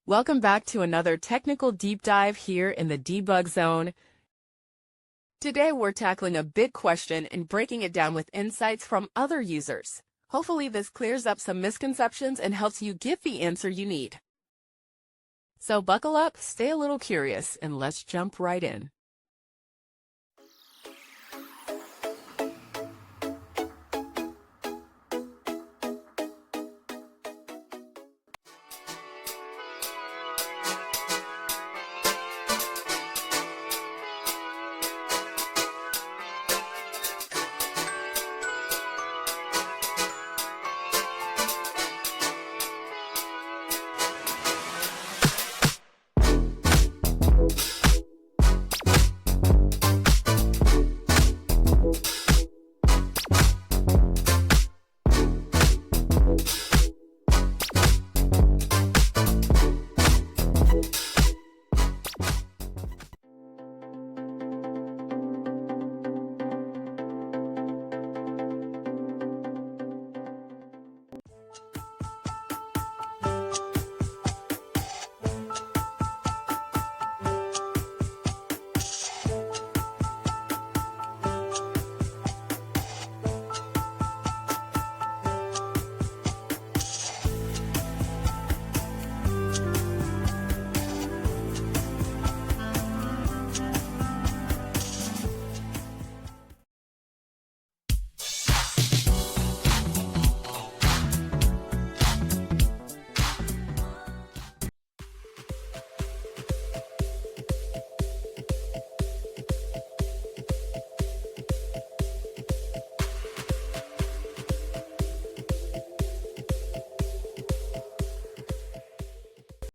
Welcome back to another technical deep dive here in the debug zone. Today we're tackling a big question and breaking it down with insights from other users. Hopefully this clears up some misconceptions and helps you get the answer you need. So buckle up, stay a little curious, and let's jump right in.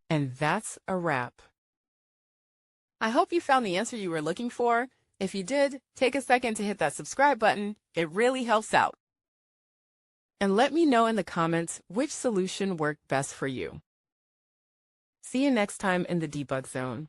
And that's a wrap. I hope you found the answer you were looking for. If you did, take a second to hit that subscribe button. It really helps out. And let me know in the comments which solution worked best for you. See you next time in the debug zone.